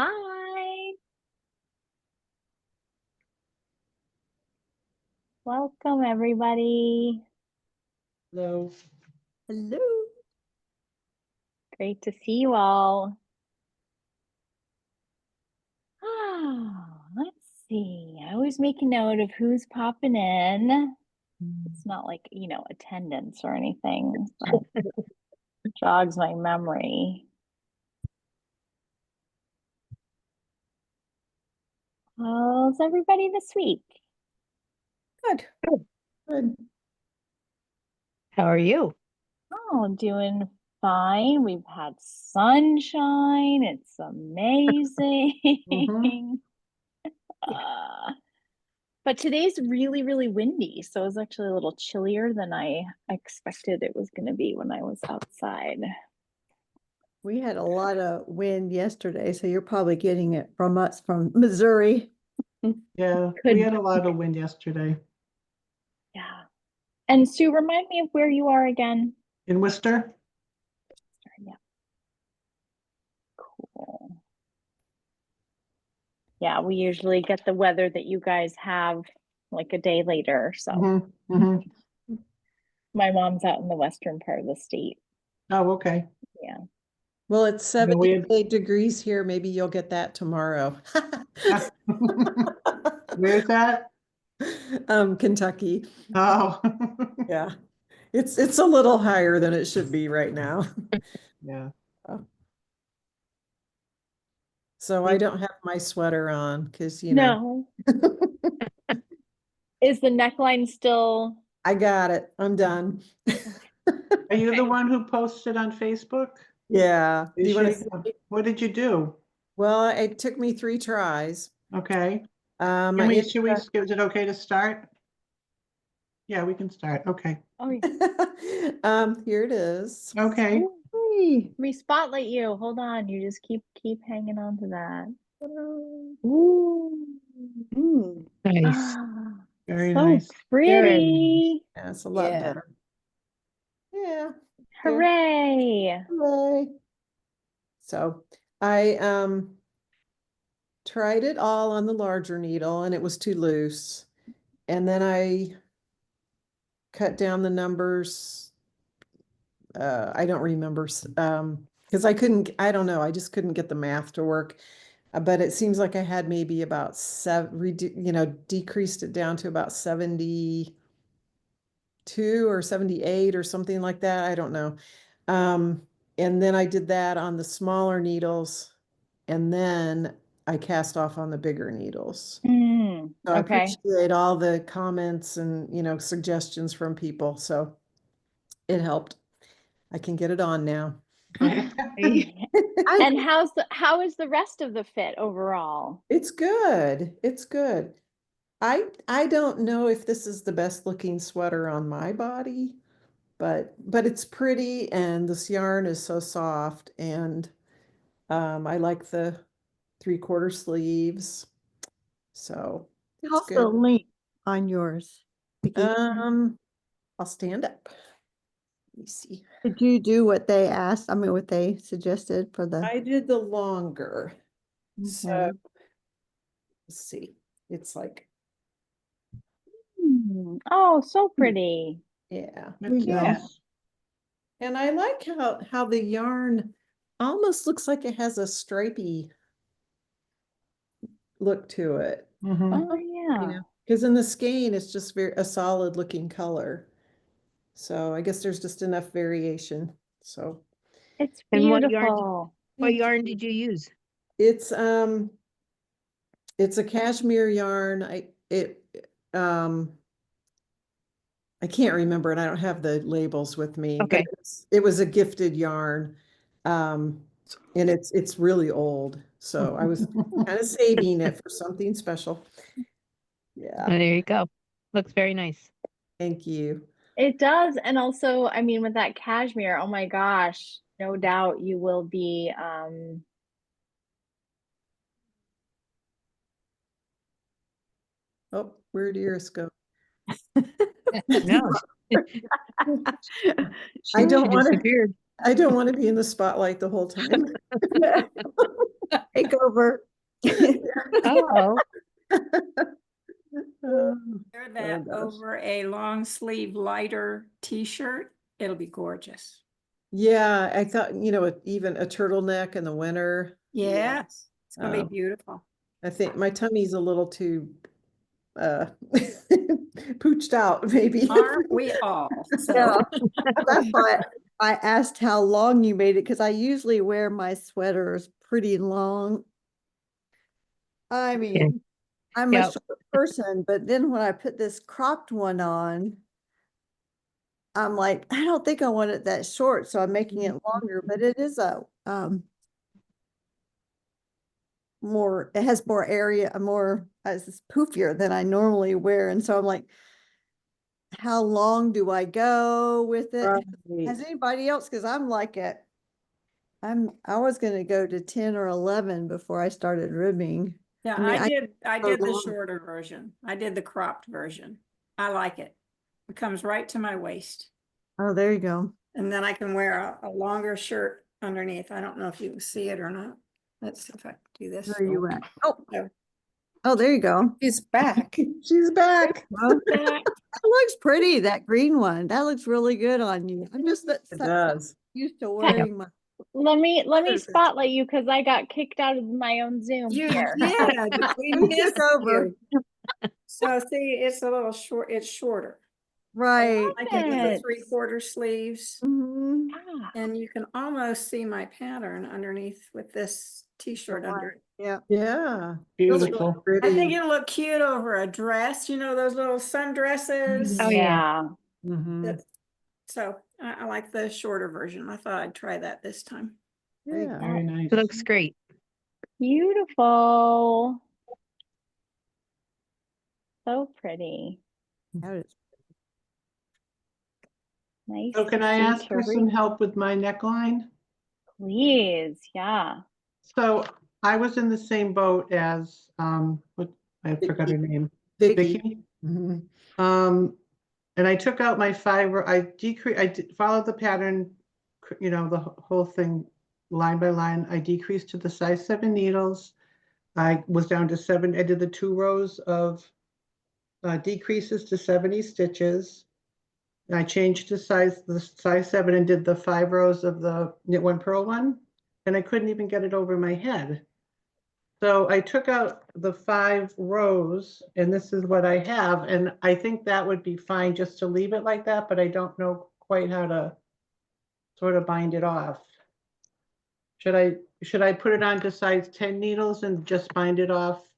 Hi. Welcome, everybody. Hello. Hello. Great to see you all. Let's see. I always make a note of who's popping in. It's not like, attendance or anything, but it jogs my memory. How's everybody this week? Good. Good. How are you? Oh, doing fine. We've had sunshine. It's amazing. But today's really, really windy, so it's actually a little chillier than I expected it was going to be when I was outside. We had a lot of wind yesterday, so you're probably getting it from us from Missouri. Yeah, Could we had a lot of wind yesterday. Yeah. And Sue, remind me of where you are again. In Worcester? Yeah. Cool. Yeah, we usually get the weather that you guys have like a day later. So my mom's out in the western part of the state. Oh, okay. Yeah. Well, it's And then we 78 degrees here. Maybe you'll get that tomorrow. Where's that? Kentucky. Oh, Yeah. It's a little higher than it should be right now. yeah. So I don't have my sweater on because, you know. No. Is the neckline still? I got it. I'm done. Are you the one who posted on Facebook? Yeah. Do you want to see? What did you do? Well, it took me 3 tries. Okay. Is Is it okay to start? Yeah, we can start. Okay. Oh, yeah. Here it is. Okay. Let me spotlight you. Hold on. You just keep hanging on to that. Ooh. Nice. Very So nice. pretty. Yeah, it's a lot better. Yeah. Hooray. Hooray. So I tried it all on the larger needle and it was too loose. And then I cut down the numbers. I don't remember because I don't know, I just couldn't get the math to work. But it seems like I had maybe about decreased it down to about 72 or 78 or something like that. I don't know. And then I did that on the smaller needles, and then I cast off on the bigger needles. So I appreciate all the comments and, suggestions from people. So it helped. I can get it on now. And how is the rest of the fit overall? It's good. It's good. I don't know if this is the best looking sweater on my body, but it's pretty, and this yarn is so soft, and I like the 3/4 sleeves. So it's How's good. the length on yours, Vickie? I'll stand up. Let me see. Did you do what they asked? I mean, what they suggested for the? I did the longer. So let's see. It's like, oh, so pretty. yeah. Yes. And I like how the yarn almost looks like it has a stripy look to it. Oh, yeah. Because in the skein, it's just a solid looking color. So I guess there's just enough variation. So It's And beautiful. what yarn did you use? it's a cashmere yarn. I can't remember, and I don't have the labels with me. Okay. But it was a gifted yarn. And it's really old. So I was kind of saving it for something special. Yeah. Oh, there you go. Looks very nice. Thank you. It does. And also, I mean, with that cashmere, oh my gosh, no doubt you will be Oh, where'd yours go? No. I don't She want disappeared. I don't want to be in the spotlight the whole time. Take over. Oh, Wear that gosh. over a long sleeve lighter t-shirt. It'll be gorgeous. Yeah, I thought, even a turtleneck in the winter. Yes, it's gonna Oh. be beautiful. I think my tummy's a little too pooched out, maybe. Aren't we all? So Yeah, that's why I asked how long you made it, because I usually wear my sweaters pretty long. I mean, I'm a Yep. short person, but then when I put this cropped one on, I'm like, I don't think I want it that short, so I'm making it longer, but it is a it has more area, it's poofier than I normally wear, and so I'm like, how long do I go with it? Right. Has anybody else? Because I'm like I was gonna go to 10 or 11 before I started ribbing. yeah, I mean, I go did the long. shorter version. I did the cropped version. I like it. It comes right to my waist. Oh, there you go. And then I can wear a longer shirt underneath. I don't know if you can see it or not. Let's see if I can do this. Where are you at? Oh, There. oh, there you go. She's back. She's back. Well, Back. that looks pretty, that green one. That looks really good on you. I'm just It does. used to wearing my. let me Sweaters. spotlight you because I got kicked out of my own Zoom You here. did. We Who missed took over? you. So see, it's a little short, it's shorter. Right. I can do the Yes. 3/4 sleeves. Mhm. Ah, And you can almost see my pattern underneath with this t-shirt under it. Yeah. Yeah. Beautiful. I think Pretty. it'll look cute over a dress, those little sundresses. oh yeah. Mhm. That- So I like the shorter version. I thought I'd try that this time. Yeah. Very nice. Looks great. Beautiful. So pretty. That is- Nice. So can I to ask see, for some Teresa. help with my neckline? Please, yeah. So I was in the same boat as, I forgot her name. Vickie. Vickie. Mhm. And I took out my fiber, followed the pattern, the whole thing line by line. I decreased to the size 7 needles. I was down to 7. I did the 2 rows of decreases to 70 stitches. And I changed to the size 7 and did the 5 rows of the knit one purl one. And I couldn't even get it over my head. So I took out the 5 rows and this is what I have. And I think that would be fine just to leave it like that, but I don't know quite how to sort of bind it off. Should I put it on to size 10 needles and just bind it off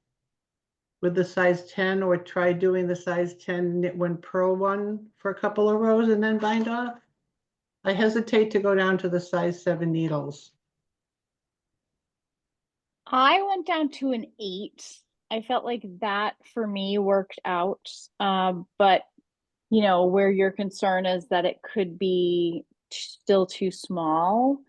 with the size 10, or try doing the size 10 knit one purl one for a couple of rows and then bind off? I hesitate to go down to the size 7 needles. I went down to an 8. I felt like that for me worked out. But where your concern is that it could be still too small.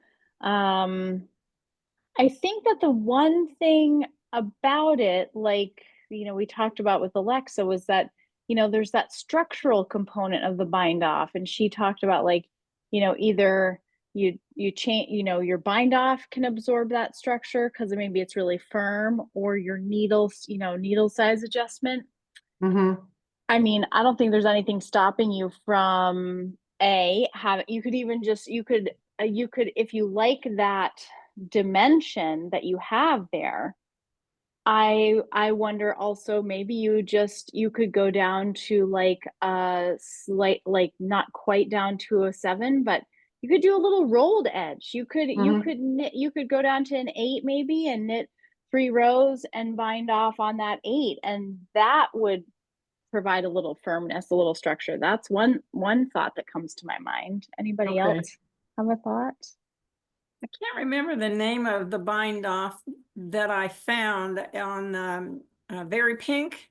I think that the one thing about it, like, we talked about with Alexa, was that, there's that structural component of the bind off. And she talked about like, either you change, your bind off can absorb that structure because maybe it's really firm, or your needles, needle size adjustment. Mm-hmm. I mean, I don't think there's anything stopping you from you could even just, you could, if you like that dimension that you have there, I wonder also, maybe you could go down to like a slight, like not quite down to a 7, but you could do a little rolled edge. You could knit, you could go down to an 8 maybe and knit 3 rows and bind off on that 8, and that would provide a little firmness, a little structure. That's one thought that comes to my mind. Anybody Okay. else have a thought? I can't remember the name of the bind off that I found on Very Pink.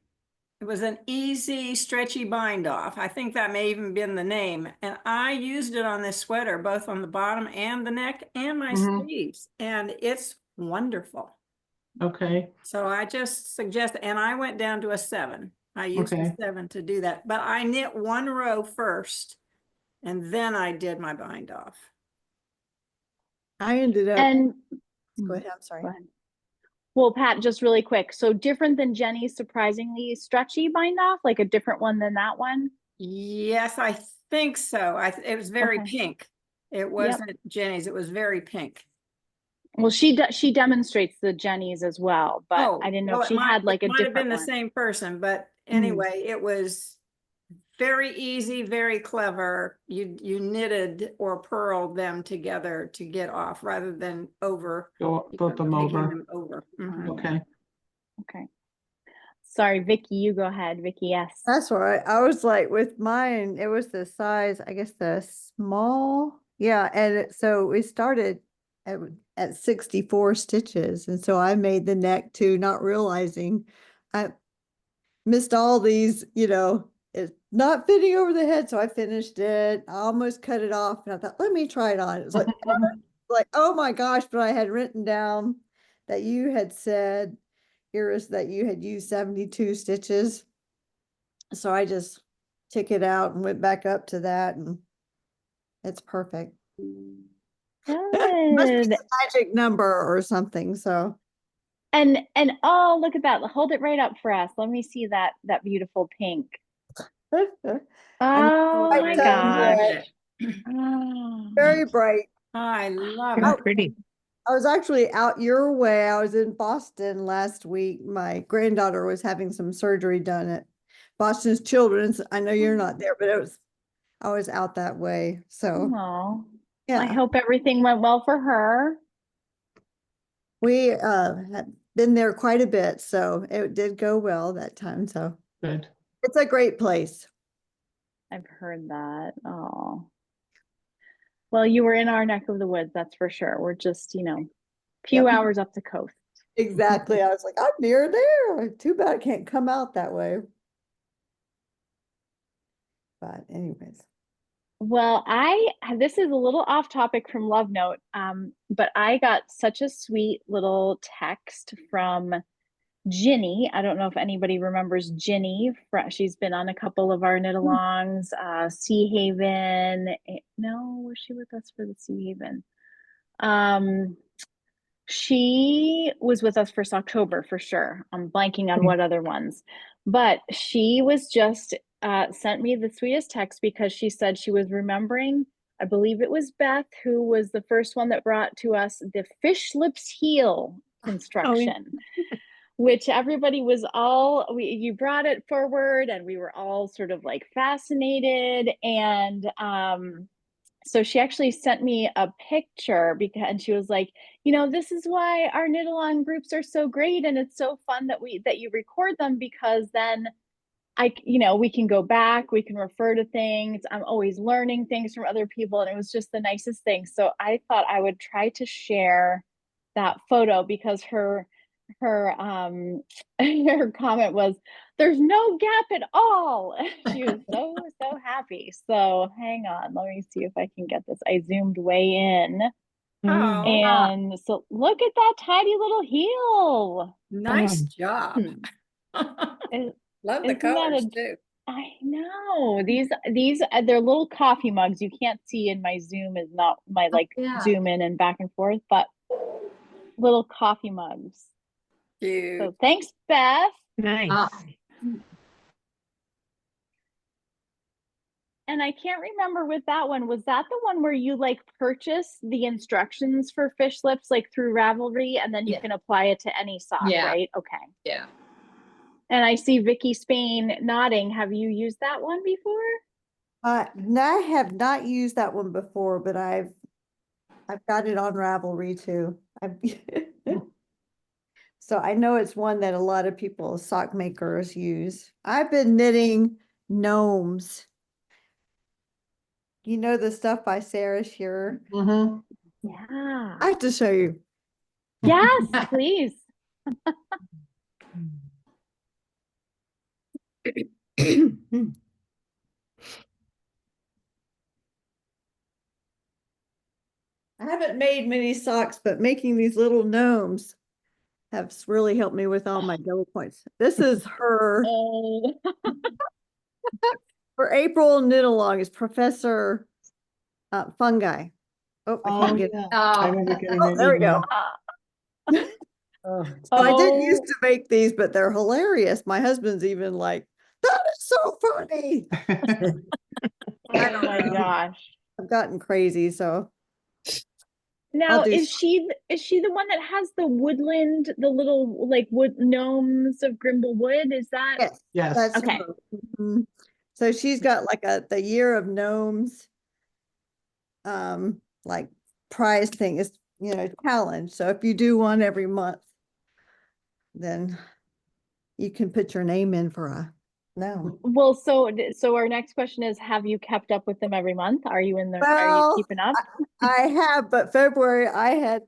It was an easy, stretchy bind off. I think that may even been the name. And I used it on this sweater, both on the bottom and the neck and my sleeves. And it's wonderful. Okay. So I just suggest, and I went down to a 7. I used a 7 to do that. But I knit 1 row first, and then I did my bind off. I ended up, And go ahead, I'm sorry. go ahead. Well, Pat, just really quick. So different than Jenny's surprisingly stretchy bind off, like a different one than that one. Yes, I think so. It was very Okay. pink. It wasn't Jenny's, it was very pink. Well, she demonstrates the Jenny's as well, but Oh, I didn't know well, if she had like a it might have been different the one. same person, but Mm. anyway, it was very easy, very clever. You knitted or purled them together to get off rather than over. Go flip them taking over. them over. Mhm. Okay. Okay. Sorry, Vickie, you go ahead. Vickie, yes. That's all right. I was like, with mine, it was the size, I guess the small. Yeah, and so we started at 64 stitches. And so I made the neck too, not realizing I missed all these, it's not fitting over the head. So I finished it. I almost cut it off. And I thought, let me try it on. It was like, oh my gosh, but I had written down that you had said, here is that you had used 72 stitches. So I just took it out and went back up to that, and it's perfect. Must be Good. the magic number or something, so. And oh, look at that. Hold it right up for us. Let me see that beautiful pink. I'm Oh quite my done gosh. yet. Oh. Very bright. I love Oh, it. Pretty. I was actually out your way. I was in Boston last week. My granddaughter was having some surgery done at Boston's Children's. I know you're not there, but I was out that way, so, Oh. I yeah. hope everything went well for her. We had been there quite a bit, so it did go well that time, so. Good. It's a great place. I've heard that. Oh. Well, you were in our neck of the woods, that's for sure. We're just, few Yep. hours up the coast. Exactly. I was like, I'm near there. Too bad I can't come out that way. But anyways. Well, this is a little off topic from Love Note, but I got such a sweet little text from Ginny. I don't know if anybody remembers Ginny. She's been on a couple of our knit alongs, Sea Haven. No, was she with us for the Sea Haven? She was with us first October for sure. I'm blanking on what other ones, but she was just sent me the sweetest text because she said she was remembering, I believe it was Beth, who was the first one that brought to us the fish lips heel construction, which everybody was you brought it forward and we were all sort of like fascinated. And so she actually sent me a picture and she was like, this is why our knit along groups are so great. And it's so fun that you record them, because then we can go back, we can refer to things. I'm always learning things from other people. And it was just the nicest thing. So I thought I would try to share that photo because her her comment was, there's no gap at all. She was so happy. So hang on, let me see if I can get this. I zoomed way in. Oh, And so look at that tiny little heel. nice job. Love the Isn't that colors too. I know these they're little coffee mugs. You can't see in my Zoom is not my zoom in and back and forth, but little coffee mugs. Cute. So thanks, Beth. Nice. And I can't remember with that one, was that the one where you purchase the instructions for fish lips through Ravelry and then you can apply it to any sock, right? Okay. Yeah. And I see Vickie Spain nodding. Have you used that one before? No, I have not used that one before, but I've got it on Ravelry too. So I know it's one that a lot of people, sock makers, use. I've been knitting gnomes. You know the stuff by Sarah Shearer? Mm-hmm. Yeah. I have to show you. Yes, please. I haven't made many socks, but making these little gnomes have really helped me with all my double points. This is her for April knit along is Professor Fungi. Oh, I can't get I remember getting that there we email. go. Oh. I didn't used Oh, to make these, but they're hilarious. My husband's even like, that is so funny. I oh don't my know. gosh. I've gotten crazy, so I'll Now, do. is she the one that has the woodland, the little like wood gnomes of Grimble Wood? Is that Yes, Yes. that's okay? her. Mhm. So she's got like the year of gnomes, like prize thing is, challenge. So if you do one every month, then you can put your name in for a gnome. Well, so our next question is, have you kept up with them every month? Are you in the, are you Well, keeping up? I have, but February I had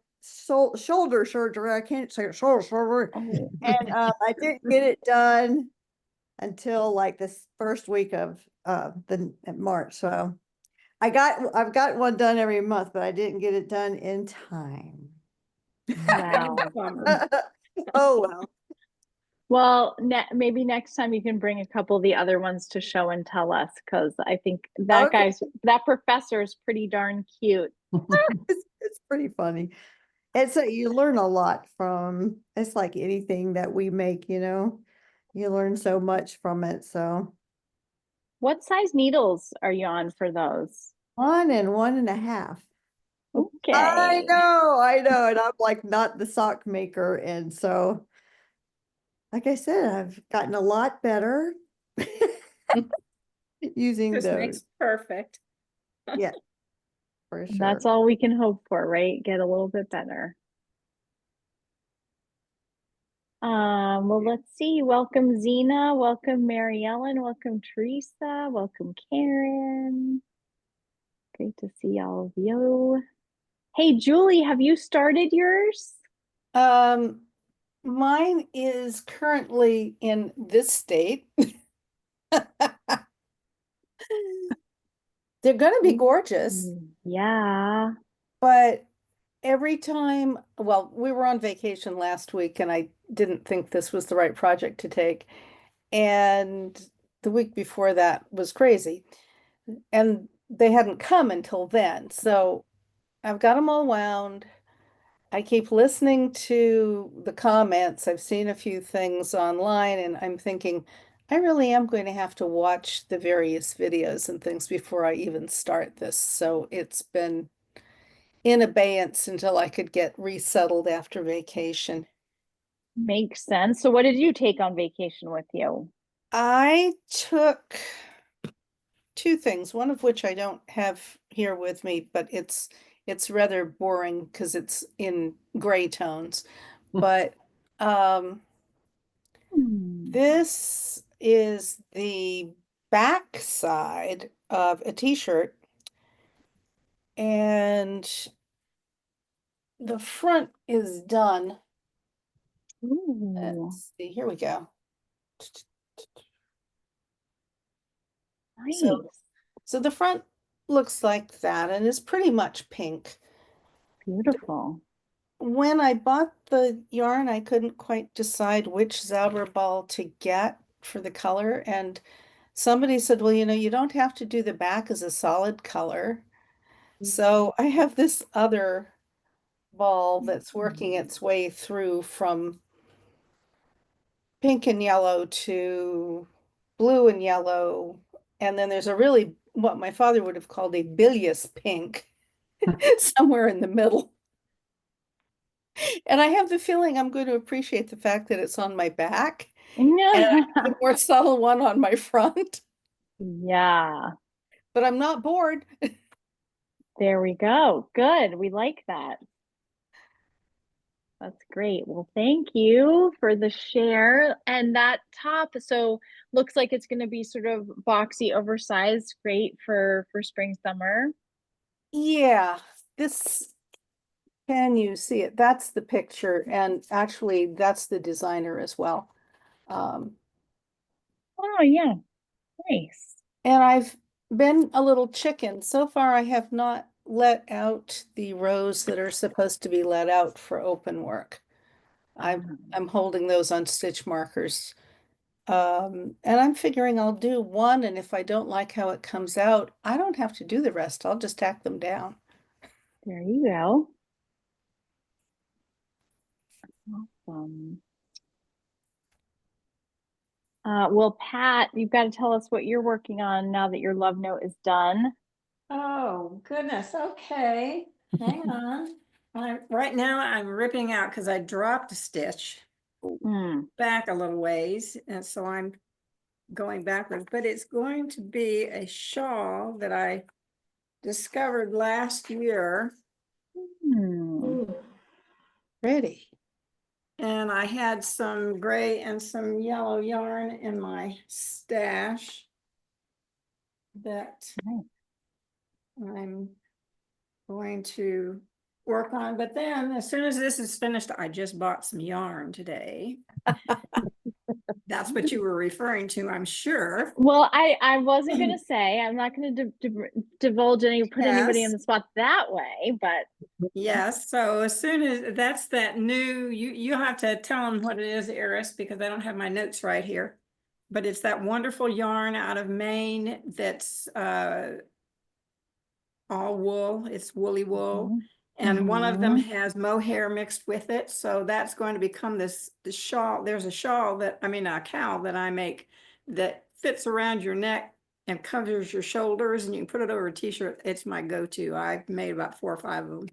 shoulder surgery. I can't say shoulder surgery. Oh, And I didn't get it done until like this first week of the March. So I've got one done every month, but I didn't get it done in time. wow. Bummer. Oh well. Well, maybe next time you can bring a couple of the other ones to show and tell us, because I think that Okay. that professor is pretty darn cute. It's pretty funny. And so you learn a lot from, it's like anything that we make, you learn so much from it. So What size needles are you on for those? 1.5. Okay. I know. And I'm like not the sock maker. And so, like I said, I've gotten a lot better using Just those. makes perfect. Yeah, for sure. That's all we can hope for, right? Get a little bit better. Well, let's see. Welcome, Zena. Welcome, Mary Ellen. Welcome, Teresa. Welcome, Karen. Great to see all of you. Hey, Julie, have you started yours? Mine is currently in this state. They're gonna be gorgeous, Yeah. but every time, well, we were on vacation last week and I didn't think this was the right project to take. And the week before that was crazy. And they hadn't come until then. So I've got them all wound. I keep listening to the comments. I've seen a few things online and I'm thinking, I really am going to have to watch the various videos and things before I even start this. So it's been in abeyance until I could get resettled after vacation. Makes sense. So what did you take on vacation with you? I took two things, one of which I don't have here with me, but it's rather boring because it's in gray tones. But this is the back side of a t-shirt, and the front is done. Ooh, Let's see, here we go. nice. So the front looks like that and is pretty much pink. Beautiful. When I bought the yarn, I couldn't quite decide which Zauberball to get for the color. And somebody said, well, you don't have to do the back as a solid color. So I have this other ball that's working its way through from pink and yellow to blue and yellow. And then there's a really, what my father would have called a bilious pink somewhere in the middle. And I have the feeling I'm going to appreciate the fact that it's on my back and I have a more subtle one on my front, Yeah, but I'm not bored. there we go. Good. We like that. That's great. Well, thank you for the share. And that top, so looks like it's going to be sort of boxy, oversized, great for spring, summer. Yeah, this, can you see it? That's the picture. And actually, that's the designer as well. Oh, yeah. Nice. And I've been a little chicken. So far, I have not let out the rows that are supposed to be let out for open work. I'm holding those on stitch markers. And I'm figuring I'll do one, and if I don't like how it comes out, I don't have to do the rest. I'll just tack them down. There you go. Well, Pat, you've got to tell us what you're working on now that your love note is done. Oh, goodness. Okay. Hang on. Right now I'm ripping out because I dropped a stitch back a little ways. And so I'm going backwards, but it's going to be a shawl that I discovered last year. Pretty. And I had some gray and some yellow yarn in my stash that I'm going to work on. But then as soon as this is finished, I just bought some yarn today. That's what you were referring to, I'm sure. Well, I wasn't going to say, I'm not going to divulge put anybody in the spot that way, but. Yes, so as soon as that's that new, you have to tell them what it is, Eris, because I don't have my notes right here. But it's that wonderful yarn out of Maine that's all wool. It's woolly wool. And one of them has mohair mixed with it. So that's going to become the shawl. There's a shawl that, a cowl that I make that fits around your neck and covers your shoulders, and you can put it over a t-shirt. It's my go-to. I've made about 4 or 5 of them.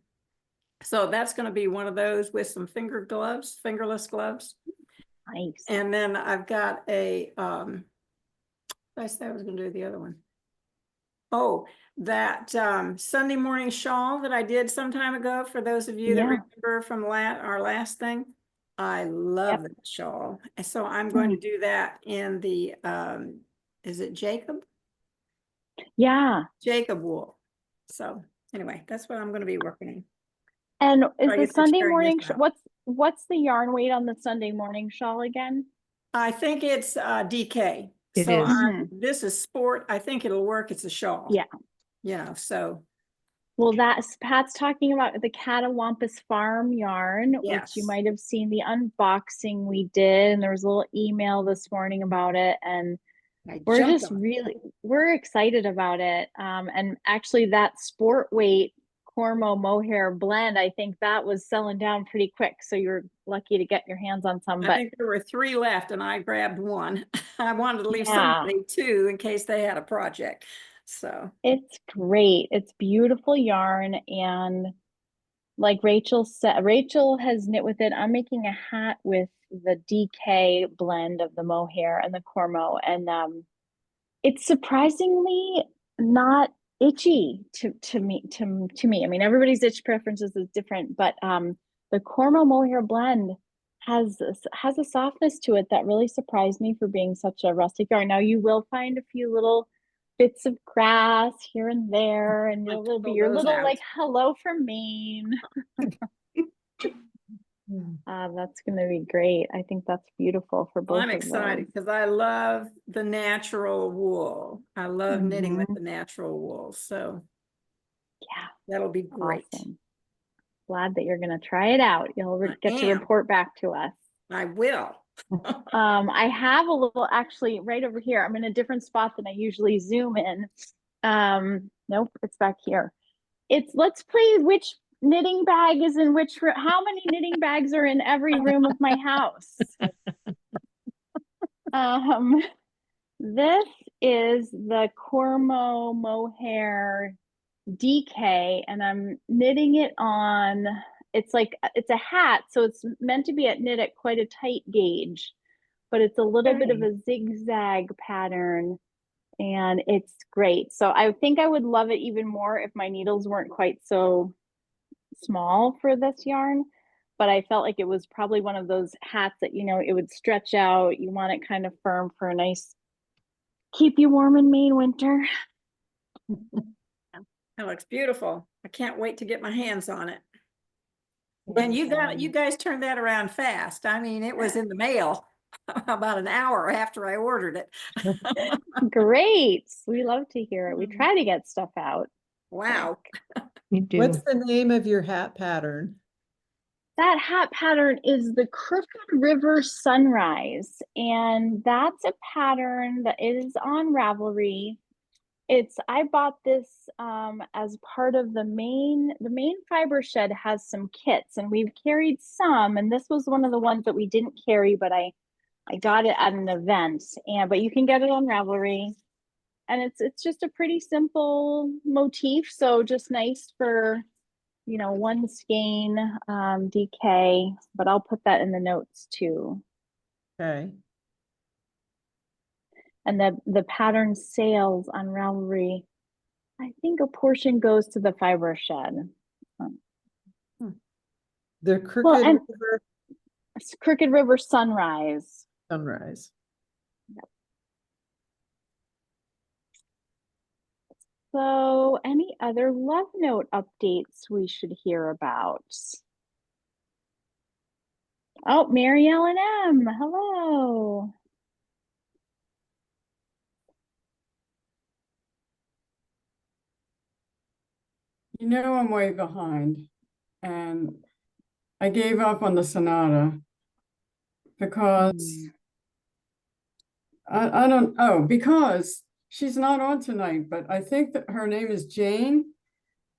So that's going to be one of those with some fingerless gloves. Nice. And then I've got a, I said I was going to do the other one. Oh, that Sunday morning shawl that I did some time ago, for those of you that remember from our last thing. I love that shawl. And so I'm going to do that in the, is it Jacob? Yeah. Jacob wool. So anyway, that's what I'm going to be working in. And is the Sunday morning, what's the yarn weight on the Sunday morning shawl again? I think it's DK. It so is. This is sport. I think it'll work. It's a shawl. Yeah. So. Well, Pat's talking about the Catawampus Farm yarn, which you might have seen the unboxing we did. And there was a little email this morning about it. And we're excited about it. And actually that sport weight Cormo mohair blend, I think that was selling down pretty quick. So you're lucky to get your hands on some. I think there were 3 left and I grabbed 1. I wanted to leave somebody 2 in case they had a project. So it's great. It's beautiful yarn. And like Rachel said, Rachel has knit with it. I'm making a hat with the DK blend of the mohair and the Cormo. And it's surprisingly not itchy to me. I mean, everybody's itch preferences is different, but the Cormo mohair blend has a softness to it that really surprised me for being such a rustic yarn. Now you will find a few little bits of grass here and there, and it'll be your little like hello from Maine. That's going to be great. I think that's beautiful for both. I'm excited because I love the natural wool. I love knitting with the natural wool. So yeah, that'll be great. Awesome. Glad that you're going to try it out. You'll get to report back to us. I will. I have a little, actually right over here. I'm in a different spot than I usually zoom in. Nope, it's back here. Let's play which knitting bag is in which room. How many knitting bags are in every room of my house? This is the Cormo mohair DK, and I'm knitting it on, it's a hat, so it's meant to be knit at quite a tight gauge, but it's a little bit of a zigzag pattern, and it's great. So I think I would love it even more if my needles weren't quite so small for this yarn, but I felt like it was probably one of those hats that, it would stretch out. You want it kind of firm for a nice, keep you warm in Maine winter. That looks beautiful. I can't wait to get my hands on it. And you guys turned that around fast. I mean, it was in the mail about an hour after I ordered it. Great. We love to hear it. We try to get stuff out. Wow. You do. What's the name of your hat pattern? That hat pattern is the Crooked River Sunrise. And that's a pattern that is on Ravelry. I bought this as part of the Maine Fiber Shed has some kits, and we've carried some, and this was one of the ones that we didn't carry, but I got it at an event, but you can get it on Ravelry, and it's just a pretty simple motif, so just nice for, you know, one skein DK, but I'll put that in the notes too. Okay. And the pattern sales on Ravelry, I think a portion goes to the Fiber Shed. The Crooked Well, and River Crooked River Sunrise. Sunrise. So any other love note updates we should hear about? Oh, Mary Ellen M. Hello. You know, I'm way behind, and I gave up on the sonata because I don't, oh, because she's not on tonight, but I think that her name is Jane.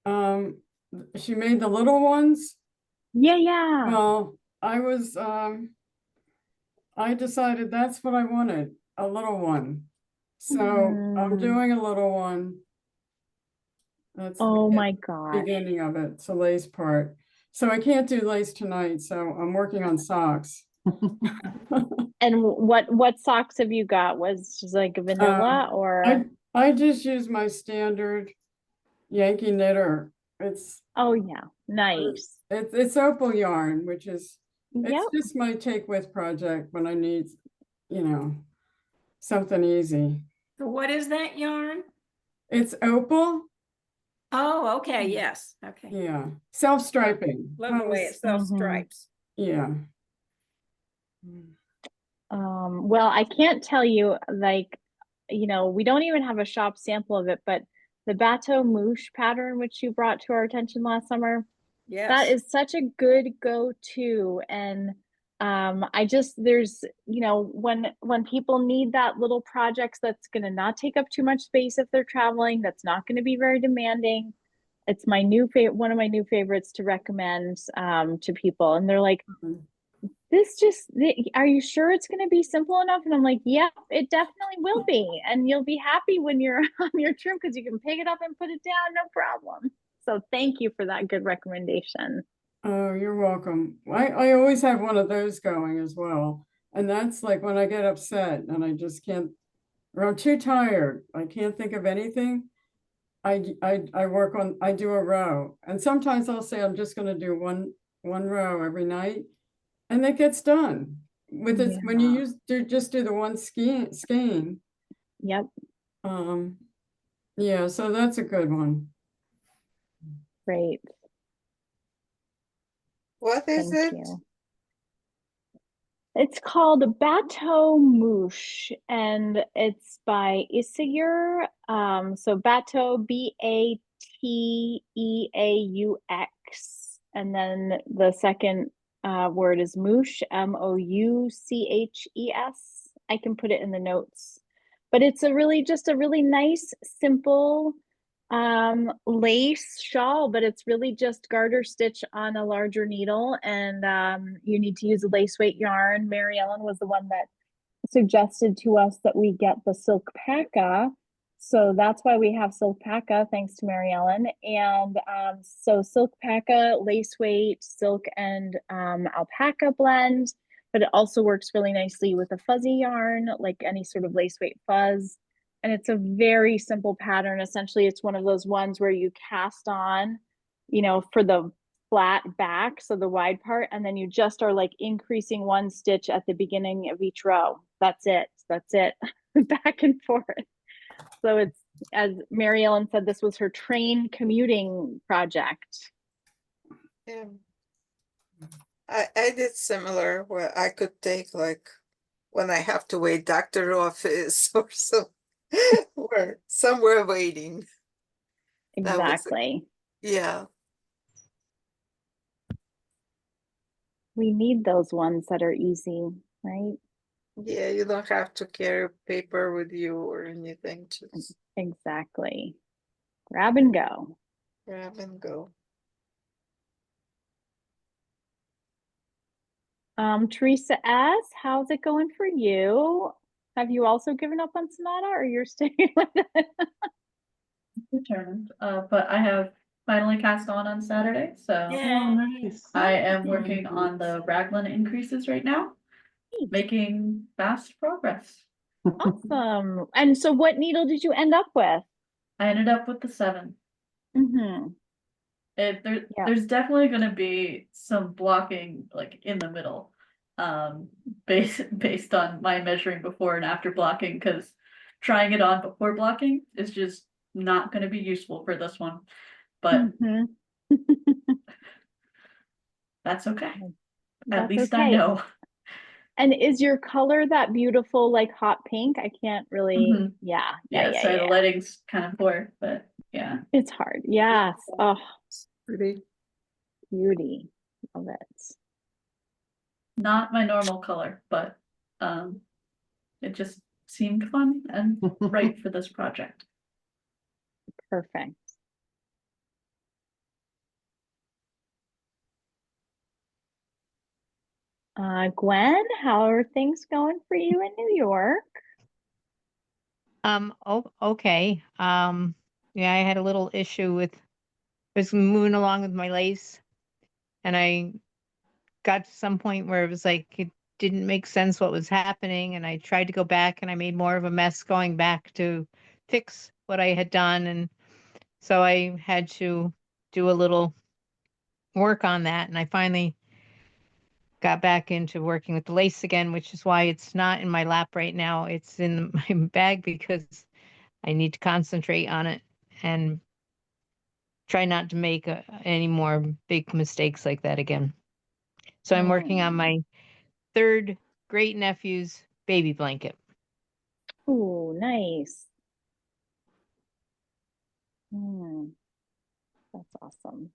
She made the little ones. Yeah. Well, I decided that's what I wanted, a little one. So I'm doing a little one. That's Oh the my gosh. beginning of it. It's a lace part. So I can't do lace tonight, so I'm working on socks. And what socks have you got? Was just like vanilla or? I just use my standard Yankee knitter. Oh yeah, nice. It's opal yarn, which is Yep. it's just my take with project when I need, you know, something easy. So what is that yarn? It's opal. Oh, okay, yes, okay. Yeah, self-striping. Love the way it sells stripes. Yeah. Well, I can't tell you, like, you know, we don't even have a shop sample of it, but the Bateau Mouche pattern, which you brought to our attention last summer, that Yes. is such a good go-to. And there's, you know, when people need that little projects that's going to not take up too much space if they're traveling, that's not going to be very demanding. It's my new favorite, one of my new favorites to recommend to people. And they're like, are you sure it's going to be simple enough? And I'm like, yep, it definitely will be. And you'll be happy when you're on your trim because you can pick it up and put it down, no problem. So thank you for that good recommendation. Oh, you're welcome. I always have one of those going as well. And that's like when I get upset and I just can't, or I'm too tired, I can't think of anything. I do a row. And sometimes I'll say I'm just gonna do one row every night. And it gets done with it when you just do the one skein. Yep. Yeah, so that's a good one. Great. What is Thank it? you. It's called Bateau Mouche, and it's by Isagur. So Bateau, BATEAUX, and then the second word is Mouche, MOUCHES. I can put it in the notes, but it's just a really nice, simple lace shawl, but it's really just garter stitch on a larger needle, and you need to use a lace weight yarn. Mary Ellen was the one that suggested to us that we get the silk paca, so that's why we have silk paca, thanks to Mary Ellen. And so silk paca, lace weight, silk and alpaca blend, but it also works really nicely with a fuzzy yarn, like any sort of lace weight fuzz. And it's a very simple pattern. Essentially, it's one of those ones where you cast on, you know, for the flat back, so the wide part, and then you just are like increasing one stitch at the beginning of each row. That's it. Back and forth. So it's, as Mary Ellen said, this was her train commuting project. Yeah. I did similar where I could take like when I have to wait doctor office or so or somewhere waiting. Exactly. Yeah. We need those ones that are easy, right? Yeah, you don't have to carry paper with you or anything, just Exactly. Grab and go. grab and go. Teresa S, how's it going for you? Have you also given up on Sonata or you're staying with it? Determined, but I have finally cast on Saturday, so Oh, Yay. Nice. I am working on the raglan increases right now, Neat. making fast progress. Awesome. And so what needle did you end up with? I ended up with the 7. Mm-hmm. Yeah. There's definitely gonna be some blocking like in the middle, based on my measuring before and after blocking, because trying it on before blocking is just not gonna be useful for this one, but Mm-hmm. that's okay. At That's least I okay. know. And is your color that beautiful, like hot pink? I can't really, Mhm. yeah, Yeah, so the yeah. lighting's kind of poor, but yeah. It's hard. Yes. Oh, Pretty. beauty. Love it. Not my normal color, but it just seemed fun and right for this project. Perfect. Gwen, how are things going for you in New York? Okay. Yeah, I had a little issue with was moving along with my lace, and I got to some point where it was like it didn't make sense what was happening, and I tried to go back, and I made more of a mess going back to fix what I had done, and so I had to do a little work on that, and I finally got back into working with the lace again, which is why it's not in my lap right now. It's in my bag because I need to concentrate on it and try not to make any more big mistakes like that again. So I'm working on my 3rd great nephew's baby blanket. Oh, nice. Hmm. That's awesome.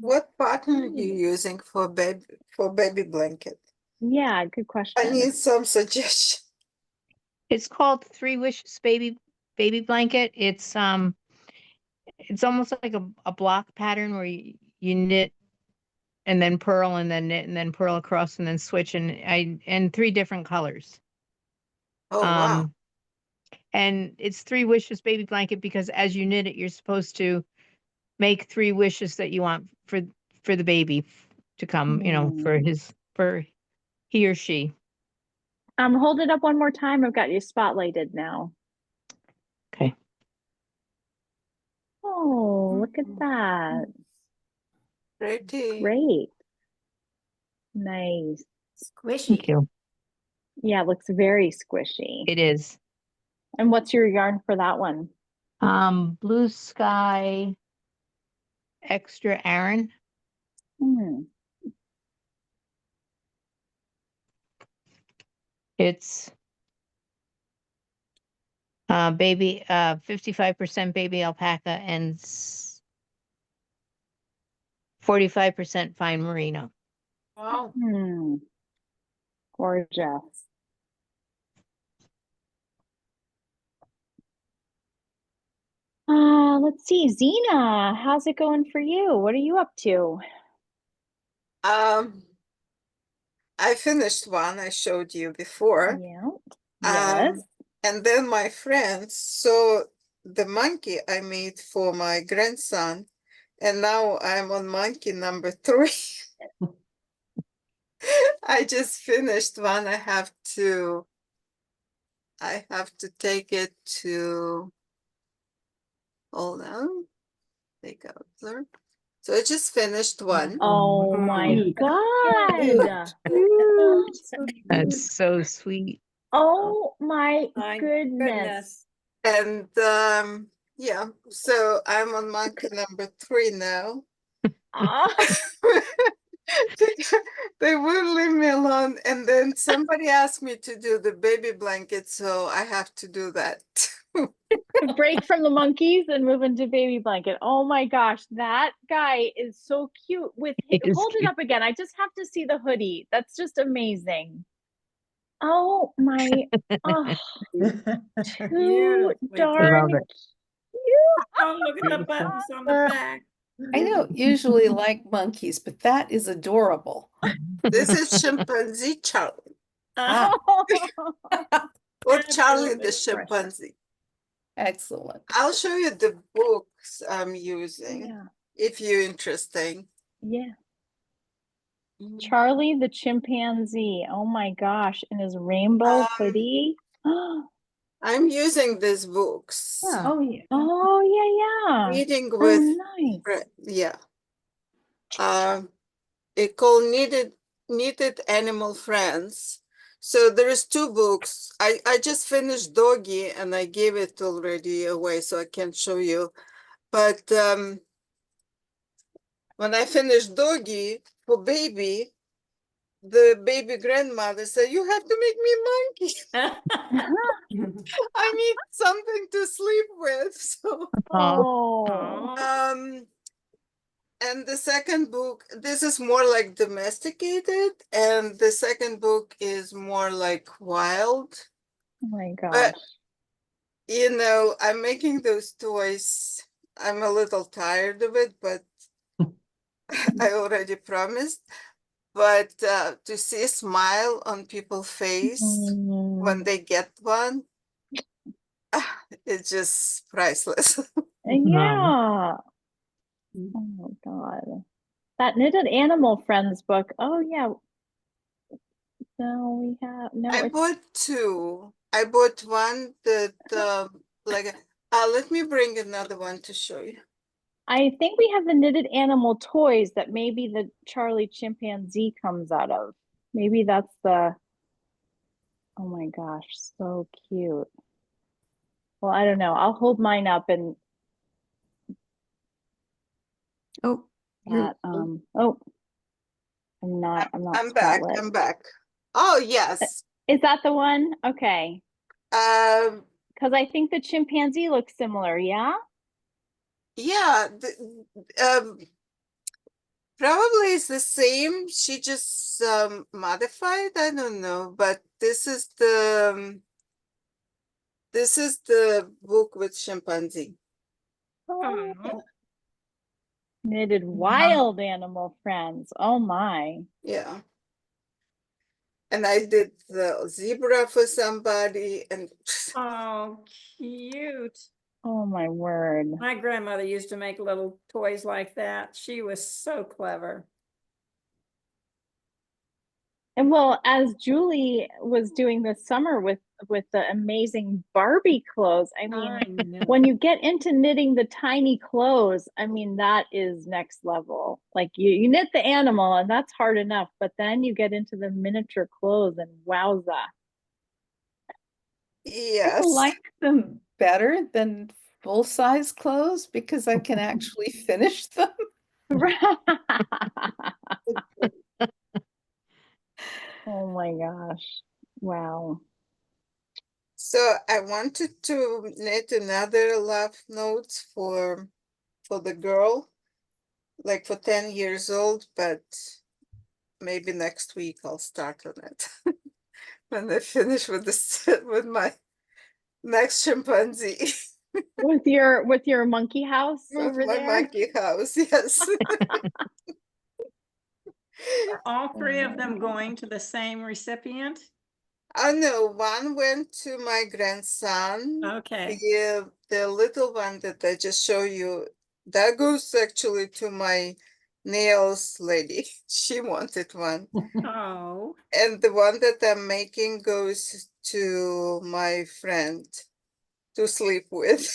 What pattern are you using for baby blanket? Yeah, good I question. need some suggestion. It's called 3 Wishes baby blanket. It's almost like a block pattern where you knit and then purl and then knit and then purl across and then switch and 3 different colors. Oh, wow. And it's 3 Wishes baby blanket because as you knit it, you're supposed to make 3 wishes that you want for the baby to come, for he or she. Hold it up one more time. I've got you spotlighted now. Okay. Oh, look at that. Pretty. Great. Nice. Thank Squishy. you. Yeah, it looks very squishy. It is. And what's your yarn for that one? Blue Sky Extra Aran. Hmm. It's baby 55% baby alpaca and 45% fine merino. Wow. Hmm. Gorgeous. Let's see, Zena, how's it going for you? What are you up to? I finished one I showed you before. Yeah. Yes. And then my friends saw the monkey I made for my grandson, and now I'm on monkey number 3. I just finished one. I have to take it to, hold on, take out there. So I just finished one. Oh my God. That's so sweet. Oh my My goodness. And yeah, so I'm on monkey number 3 now. Ah. They wouldn't leave me alone. And then somebody asked me to do the baby blanket, so I have to do that. Break from the monkeys and move into baby blanket. Oh my gosh, that guy is so cute. It is Hold it cute. up again. I just have to see the hoodie. That's just amazing. Oh my, oh, too Beautifully darn Love it. cute. Oh, look at the Beautiful. buttons on the back. I don't usually like monkeys, but that is adorable. This is chimpanzee Charlie, Ah, or Charlie Absolutely the precious. chimpanzee. excellent. I'll show you the books I'm using Yeah, if you're interested. yeah. Charlie the chimpanzee. Oh my gosh, in his rainbow hoodie. I'm using these books. Yeah. Oh yeah. Oh yeah, yeah. Reading Oh with nice. yeah. It called Knitted Animal Friends. So there's two books. I just finished Doggy and I gave it already away, so I can't show you. But when I finished Doggy for baby, the baby grandmother said, "You have to make me monkey. I need something to sleep with." So Oh. and the second book, this is more like domesticated, and the second book is more like wild. Oh my gosh. But you know, I'm making those toys. I'm a little tired of it, but I already promised. But to see a smile on people's face when Mm, they get one, it's just priceless. yeah. Oh my God. That Knitted Animal Friends book. Oh yeah. No, we have no. I It's bought two. I bought one that like let me bring another one to show you. I think we have the knitted animal toys that maybe the Charlie chimpanzee comes out of. Maybe that's the. Oh my gosh, so cute. Well, I don't know. I'll hold mine up and Oh, you're, that oh, I'm not I'm back. spotlit. I'm back. Oh yes. Is that the one? Okay. Um Because I think the chimpanzee looks similar, yeah? yeah, probably it's the same. She just modified. I don't know, but this is the book with chimpanzee. Oh. Oh. Knitted wild animal friends. Oh my. Yeah. And I did the zebra for somebody, and Oh, cute. Oh my word. My grandmother used to make little toys like that. She was so clever. And well, as Julie was doing this summer with the amazing Barbie clothes, I mean, I know. when you get into knitting the tiny clothes, I mean, that is next level. Like you knit the animal and that's hard enough, but then you get into the miniature clothes and wowza. yes. I like them better than full-size clothes because I can actually finish them. Oh my gosh. Wow. So I wanted to knit another love notes for the girl, like for 10 years old, but maybe next week I'll start on it when I finish with this with my next chimpanzee. With your monkey house With over my there. monkey house, yes. Are all three of them going to the same recipient? Oh no, one went to my grandson. Okay. The little one that I just show you, that goes actually to my nails lady. She wanted one. Oh. And the one that I'm making goes to my friend to sleep with.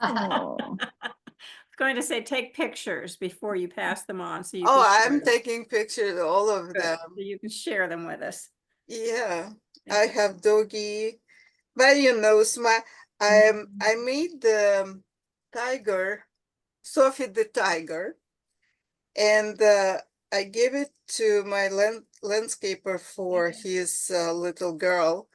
Oh. Going to say take pictures before you pass them on so you Oh, can share I'm them. taking pictures of all of Good. them. So you can share them with us. Yeah, I have doggy, but you know, I made the tiger, Sophie the tiger, and I gave it to my landscaper for his little girl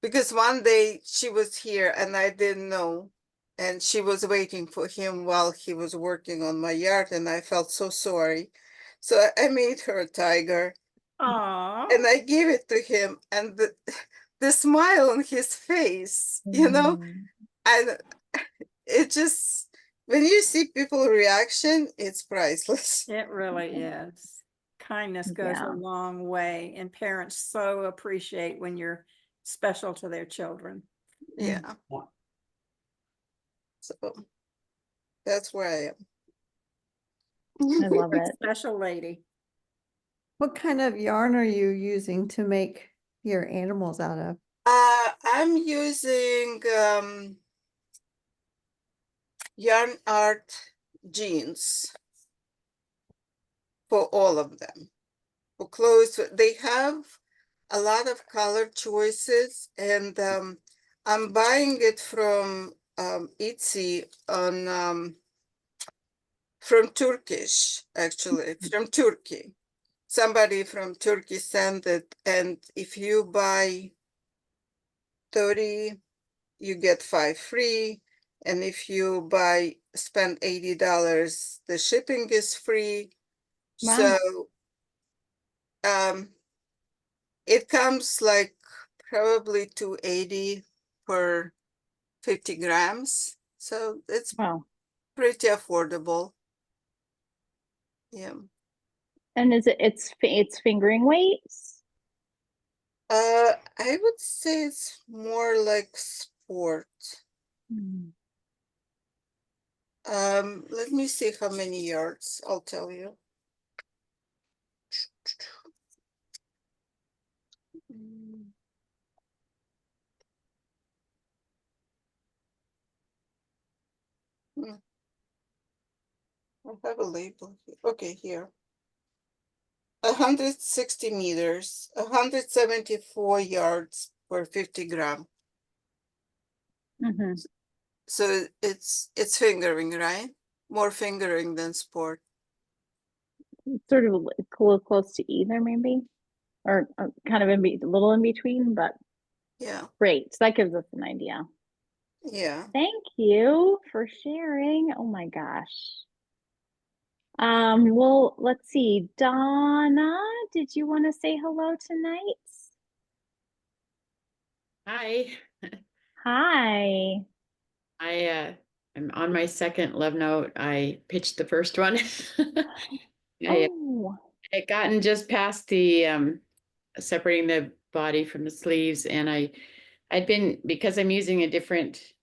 because one day she was here and I didn't know. And she was waiting for him while he was working on my yard, and I felt so sorry. So I made her a tiger Aw. and I gave it to him, and the smile on his face, you know, Mm. and it just, when you see people reaction, it's priceless. It really is. Kindness goes Yeah. a long way, and parents so appreciate when you're special to their children. Yeah. So that's where I am. I love it. Special lady. What kind of yarn are you using to make your animals out of? I'm using yarn art jeans for all of them. For clothes, they have a lot of color choices, and I'm buying it from Etsy on from Turkish, actually, from Turkey. Somebody from Turkey sent it, and if you buy 30, you get 5 free. And if you spend $80, the shipping is free. Wow. So it comes like probably $280 per 50 grams. So it's Wow. pretty affordable. Yeah. And it's fingering weights? I would say it's more like sport. Mm. Let me see how many yards, I'll tell you. I have a label here. Okay, here. 160 meters, 174 yards per 50 gram. Mhm. So it's fingering, right? More fingering than sport. Sort of close to either, maybe, or kind of a little in between, but Yeah, great. So that gives us an idea. yeah. Thank you for sharing. Oh my gosh. Well, let's see. Donna, did you want to say hello tonight? Hi, Hi. I'm on my second love note. I pitched the first one. Oh. I had gotten just past the separating the body from the sleeves, and I'd been, because I'm using a different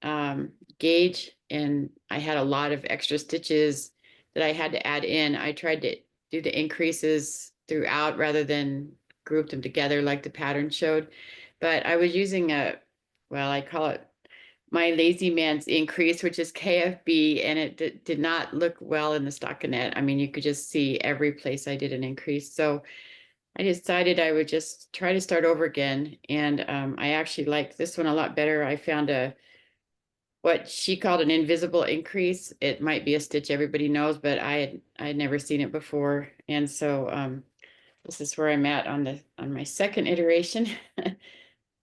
gauge, and I had a lot of extra stitches that I had to add in. I tried to do the increases throughout rather than group them together like the pattern showed. But I was using well, I call it my lazy man's increase, which is KFB, and it did not look well in the stockinette. I mean, you could just see every place I did an increase. So I decided I would just try to start over again. And I actually like this one a lot better. I found what she called an invisible increase. It might be a stitch everybody knows, but I had never seen it before. And so this is where I'm at on my second iteration.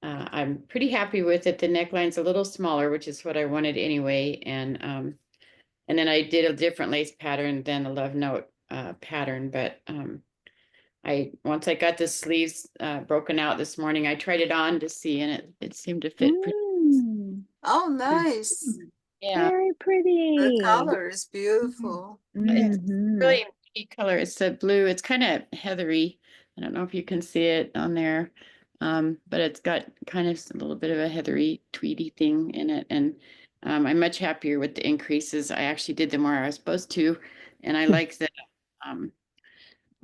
I'm pretty happy with it. The neckline's a little smaller, which is what I wanted anyway. And then I did a different lace pattern than the love note pattern. But once I got the sleeves broken out this morning, I tried it on to see, and it seemed to fit pretty. Mm, Oh, nice. Yeah, very The pretty. color is beautiful. it's Mhm. really pretty color. It's a blue. It's kind of heathery. I don't know if you can see it on there. But it's got kind of a little bit of a heathery, tweedy thing in it. And I'm much happier with the increases. I actually did them where I was supposed to. And I like that,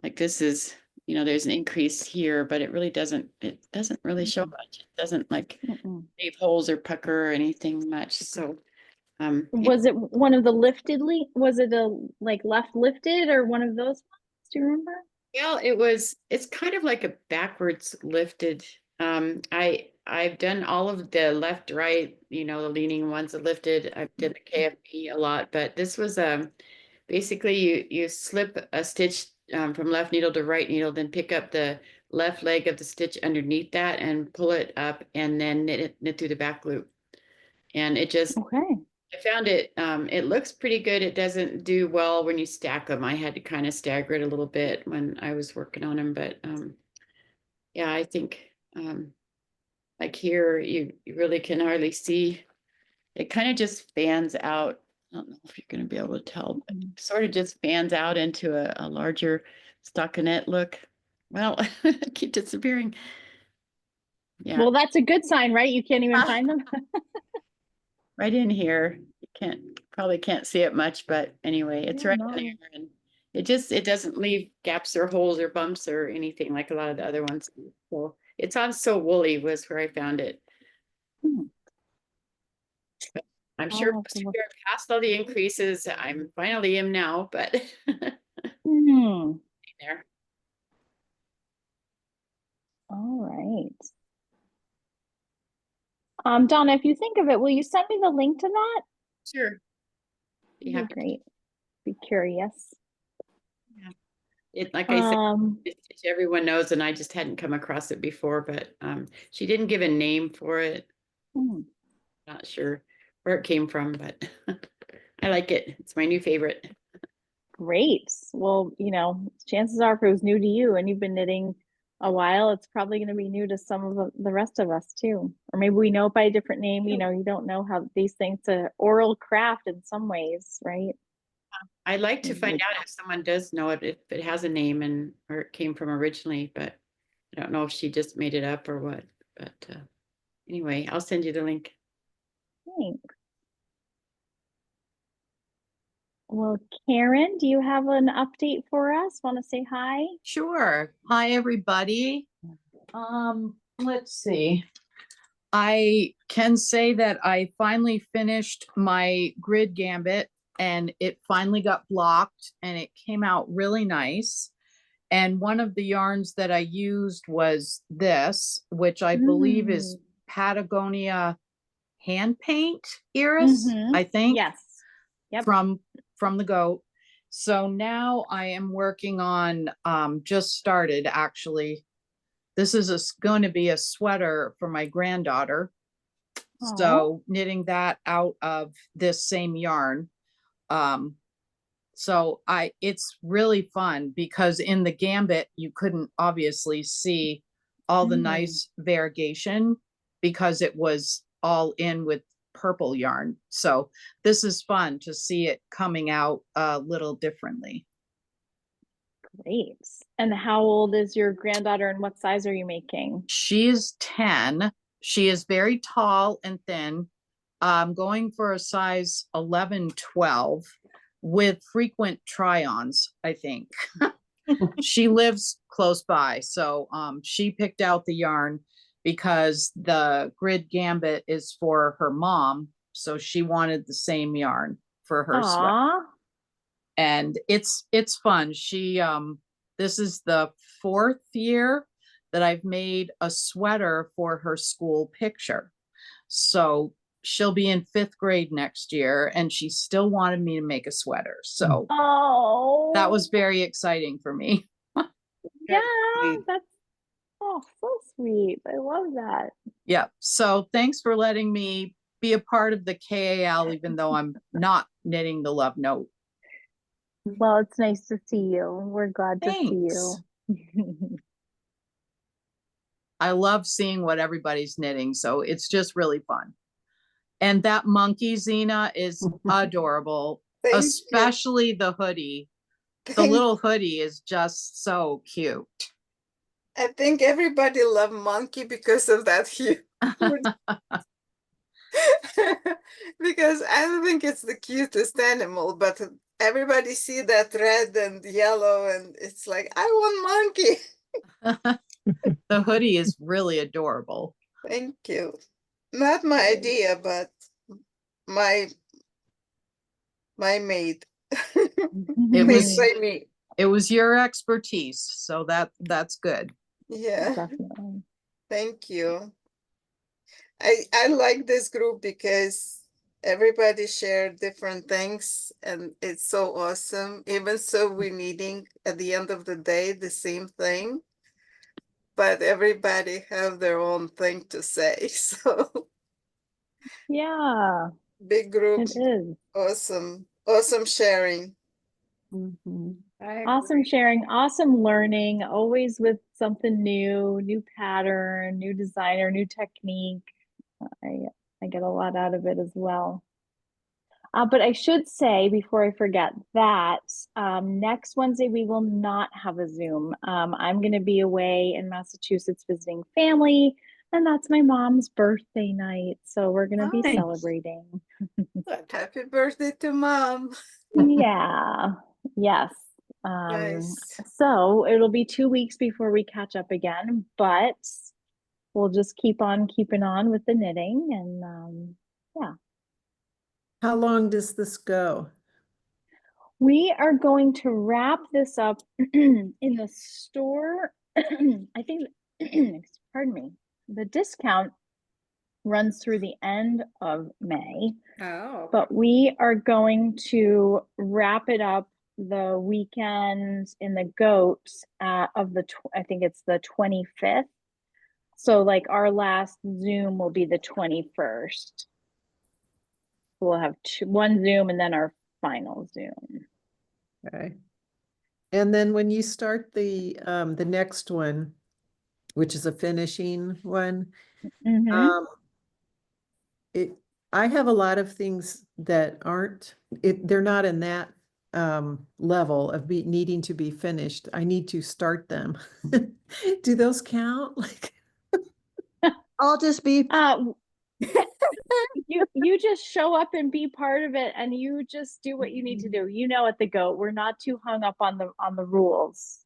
like this is, there's an increase here, but it doesn't really show much. It doesn't like Mm-mm. leave holes or pucker or anything much. So, yeah. Was it one of the was it a like left lifted or one of those ones? Do you remember? Well, it's kind of like a backwards lifted. I've done all of the left, right, the leaning ones, the lifted. I've did the KFP a lot, but this was basically you slip a stitch from left needle to right needle, then pick up the left leg of the stitch underneath that and pull it up and then knit through the back loop. And it just, Okay. I found it, it looks pretty good. It doesn't do well when you stack them. I had to kind of stagger it a little bit when I was working on them, but yeah, I think like here, you really can hardly see. It kind of just fans out. I don't know if you're going to be able to tell, but it sort of just fans out into a larger stockinette look. Well, I keep disappearing. Yeah. Well, that's a good sign, right? You can't even find them. Right in here. You probably can't see it much, but anyway, it's Yeah, right no. in there. And it doesn't leave gaps or holes or bumps or anything like a lot of the other ones. So it's on So Woolly was where I found it. I'm sure I'll have to look. we're past all the increases. I'm finally am now, but there. All right. Donna, if you think of it, will you send me the link to that? Sure. Yeah. Great. Be curious. Yeah. It, like I said, everyone knows, and I just hadn't come across it before, but she didn't give a name for it. Not sure where it came from, but I like it. It's my new favorite. Great. Well, chances are if it was new to you and you've been knitting a while, it's probably going to be new to some of the rest of us too. Or maybe we know it by a different name. You don't know how these things, are oral craft in some ways, right? I'd like to find out if someone does know it, if it has a name and where it came from originally, but I don't know if she just made it up or what. But anyway, I'll send you the link. Thanks. Well, Karen, do you have an update for us? Want to say hi? Sure. Hi, everybody. Let's see. I can say that I finally finished my grid gambit and it finally got blocked and it came out really nice. And one of the yarns that I used was this, which I believe is Patagonia hand paint iris, I think. Yes. Yep. From the goat. So now I am working on, just started actually. This is going to be a sweater for my granddaughter. Aww. So knitting that out of this same yarn. So it's really fun because in the gambit, you couldn't obviously see all the nice variegation because it was all in with purple yarn. So this is fun to see it coming out a little differently. Great. And how old is your granddaughter and what size are you making? She's 10. She is very tall and thin. I'm going for a size 11, 12 with frequent try-ons, I think. She lives close by. So she picked out the yarn because the grid gambit is for her mom. So she wanted the same yarn for her sweater. And it's fun. She, this is the 4th year that I've made a sweater for her school picture. So she'll be in 5th grade next year and she still wanted me to make a sweater. So that was very exciting for me. Yeah, that's so sweet. I love that. Yeah. So thanks for letting me be a part of the KAL, even though I'm not knitting the love note. Well, it's nice to see you. We're glad to see you. I love seeing what everybody's knitting. So it's just really fun. And that monkey, Zena, is adorable, especially the hoodie. The little hoodie is just so cute. I think everybody loved monkey because of that hue. Because I don't think it's the cutest animal, but everybody see that red and yellow and it's like, I want monkey. The hoodie is really adorable. Thank you. Not my idea, but my maid. It was your expertise, so that's good. Yeah. Definitely. Thank you. I like this group because everybody shared different things, and it's so awesome. Even so, we're meeting at the end of the day, the same thing, but everybody have their own thing to say. So Yeah, big it groups, is. awesome, awesome sharing. Awesome sharing, awesome learning, always with something new, new pattern, new designer, new technique. I get a lot out of it as well. But I should say before I forget that next Wednesday we will not have a Zoom. I'm going to be away in Massachusetts visiting family, and that's my mom's birthday night. So we're going to be Nice. celebrating. Happy birthday to mom. Yeah, yes. Nice. So it'll be 2 weeks before we catch up again, but we'll just keep on keeping on with the knitting and yeah. How long does this go? We are going to wrap this up in the store. I think, pardon me, the discount runs through the end of May, Oh. but we are going to wrap it up the weekend in the goats of the, I think it's the 25th. So like our last Zoom will be the 21st. We'll have one Zoom and then our final Zoom. Okay. And then when you start the next one, which is a finishing one, I have a lot of things that aren't, they're not in that level of needing to be finished. I need to start them. Do those count? Like, I'll just be you just show up and be part of it, and you just do what you need to do. You know, at the goat, we're not too hung up on the rules.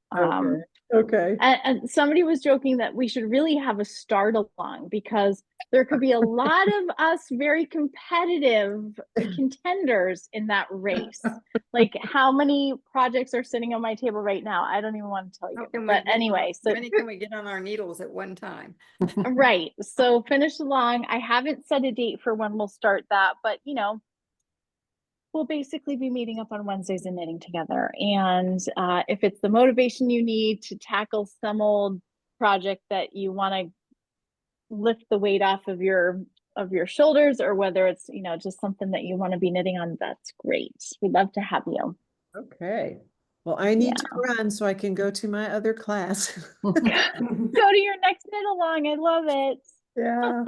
okay. And somebody was joking that we should really have a start along, because there could be a lot of us very competitive contenders in that race. Like how many projects are sitting on my table right now? I don't even want to tell you. But anyway, so how many can we get on our needles at one time? right. So finish along. I haven't set a date for when we'll start that, but you know, we'll basically be meeting up on Wednesdays and knitting together. And if it's the motivation you need to tackle some old project that you want to lift the weight off of your shoulders, or whether it's, you know, just something that you want to be knitting on, that's great. We'd love to have you. Okay. Well, I need to run so I can go to my other class. Go to your next knit along. I love it. Yeah.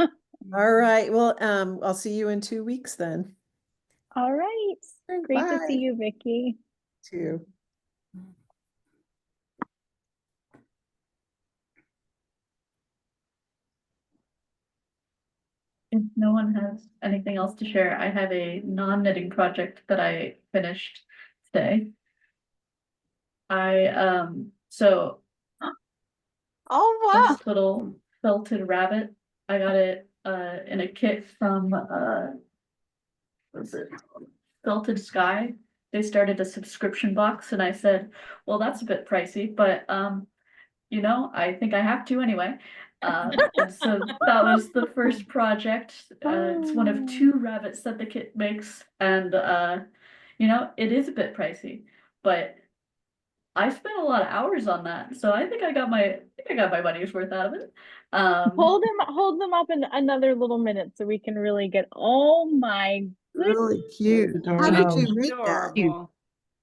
All right. Well, I'll see you in 2 weeks then. All right. Great to see you, Vickie. Too. If no one has anything else to share, I have a non-knitting project that I finished today. So oh wow, this little felted rabbit. I got it in a kit from what was it? Felted Sky. They started a subscription box, and I said, well, that's a bit pricey, but you know, I think I have to anyway. And so that was the first project. It's one of 2 rabbits that the kit makes, and you know, it is a bit pricey, but I spent a lot of hours on that, so I think I got my money's worth out of it. Hold them up in another little minute so we can really get. Oh my goodness. really cute. How did you make that?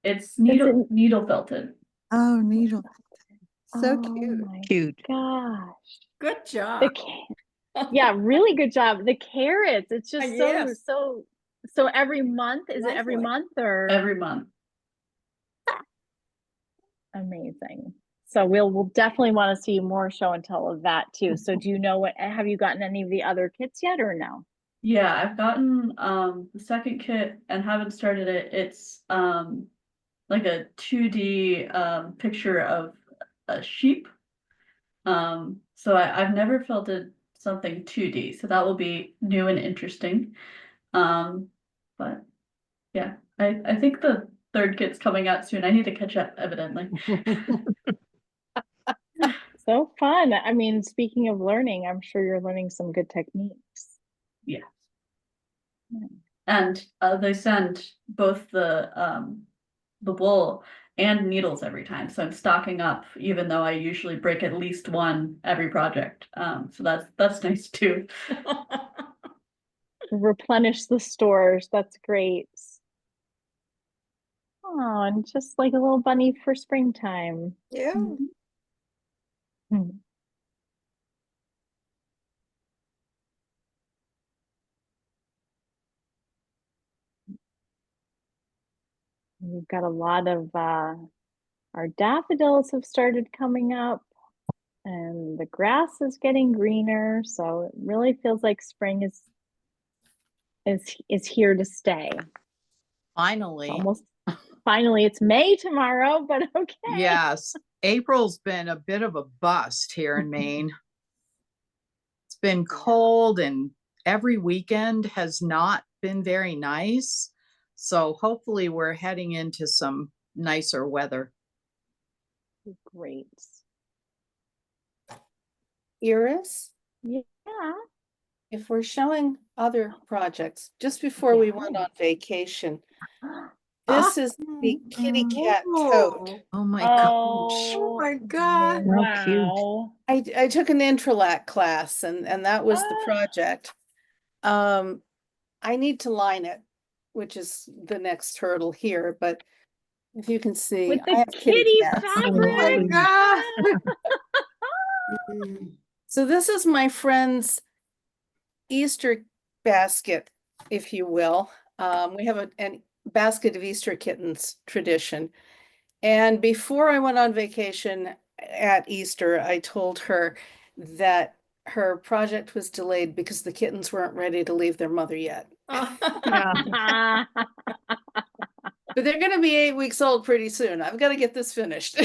It's needle felted. Oh, needle. So Oh cute. my Cute. gosh. good job. Yeah, really good job. The carrots, it's just Yes. so every month, is it every Lovely. month or Every month. amazing? So we'll definitely want to see more show and tell of that too. So do you know what, have you gotten any of the other kits yet or no? Yeah, I've gotten the second kit and haven't started it. It's like a 2D picture of a sheep. So I've never felted something 2D, so that will be new and interesting. But yeah, I think the third kit's coming out soon. I need to catch up, evidently. So fun. I mean, speaking of learning, I'm sure you're learning some good techniques. Yeah. And they send both the wool and needles every time. So I'm stocking up, even though I usually break at least one every project. So that's nice too. Replenish the stores. That's great. Oh, and just like a little bunny for springtime. Yeah. Hmm. We've got a lot of our daffodils have started coming up, and the grass is getting greener, so it really feels like spring is here to stay. Finally. Almost finally, it's May tomorrow, but okay. Yes, April's been a bit of a bust here in Maine. It's been cold and every weekend has not been very nice. So hopefully we're heading into some nicer weather. Great. Iris, Yeah. if we're showing other projects, just before we went on vacation, this is the kitty cat tote. Oh my gosh. Oh my God. Wow. I took an intralac class and that was the project. I need to line it, which is the next hurdle here, but if you can see, With I the have kitty cats. fabric. God. So this is my friend's Easter basket, if you will. We have a basket of Easter kittens tradition. And before I went on vacation at Easter, I told her that her project was delayed because the kittens weren't ready to leave their mother yet. Yeah. But they're going to be 8 weeks old pretty soon. I've got to get this finished.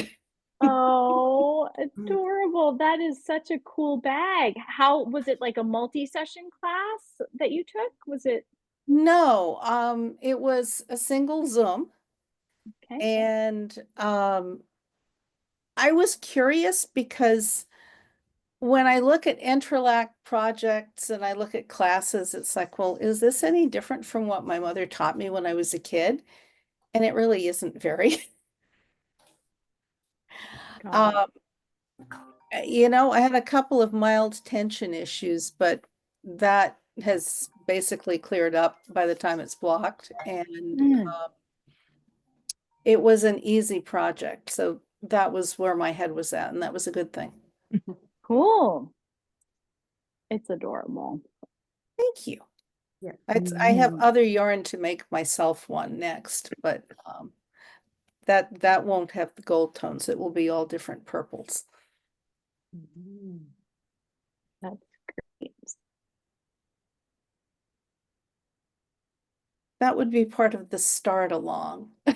Oh, adorable. That is such a cool bag. How was it, like a multi-session class that you took? Was it No, it was a single Zoom. okay? And I was curious because when I look at Interlac projects and I look at classes, it's like, well, is this any different from what my mother taught me when I was a kid? And it really isn't very. Got it. You know, I had a couple of mild tension issues, but that has basically cleared up by the time it's blocked. And it was an easy project. So that was where my head was at, and that was a good thing. Cool. It's adorable. Thank you. Yeah, I have other yarn to make myself one next, but that won't have the gold tones. It will be all different purples. That's great. That would be part of the start along. Be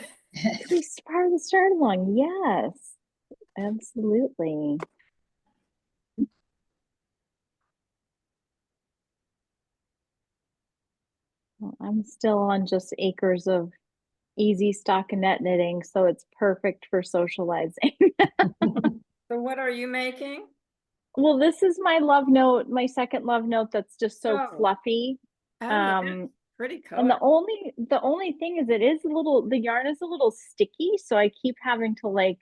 part of the start along. Yes, absolutely. Well, I'm still on just acres of easy stockinette knitting, so it's perfect for socializing. So what are you making? Well, this is my love note, my second love note that's just so Oh. fluffy. Oh, yeah. Pretty color. And the only thing is the yarn is a little sticky, so I keep having to, like,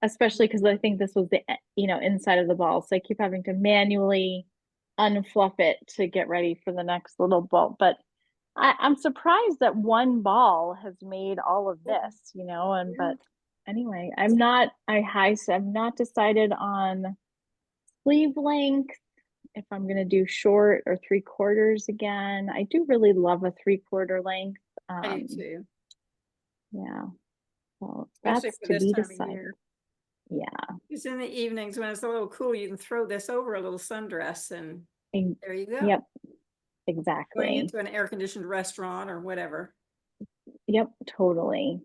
especially because I think this was the inside of the ball, so I keep having to manually unfluff it to get ready for the next little ball. But I'm surprised that one ball has made all of this, but anyway, I've not decided on sleeve length, if I'm going to do short or 3/4 again. I do really love a 3/4 length. I do too. Yeah. Well, Especially that's for to this be time of decided. year. Yeah. It's in the evenings when it's a little cool, you can throw this over a little sundress and there you go. Yep. Going Exactly. into an air-conditioned restaurant or whatever. Yep, totally.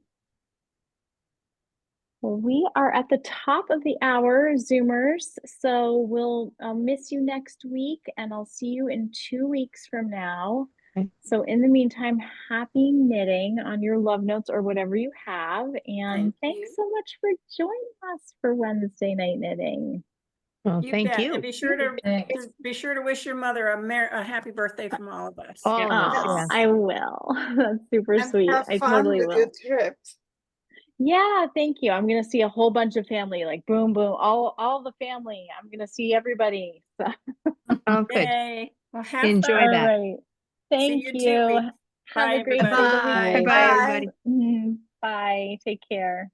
Well, we are at the top of the hour, Zoomers. So I'll miss you next week, and I'll see you in 2 weeks from now. Okay. So in the meantime, happy knitting on your love notes or whatever you have. And Thank thanks you. so much for joining us for Wednesday night knitting. Well, You thank bet. you. And be sure to Thanks. be sure to wish your mother a happy birthday from all of us. All of us, Oh, yeah. I will. That's super And sweet. have I fun totally with your will. trip. Yeah, thank you. I'm gonna see a whole bunch of family, like boom, boom, all the family. I'm gonna see everybody. So, Oh, good. Yay. Well, have Enjoy all fun. that. right. Thank you 2 you. weeks. Have Bye, a great everybody. day, the Bye. weekend, Bye-bye, guys. everybody. Bye. Take care.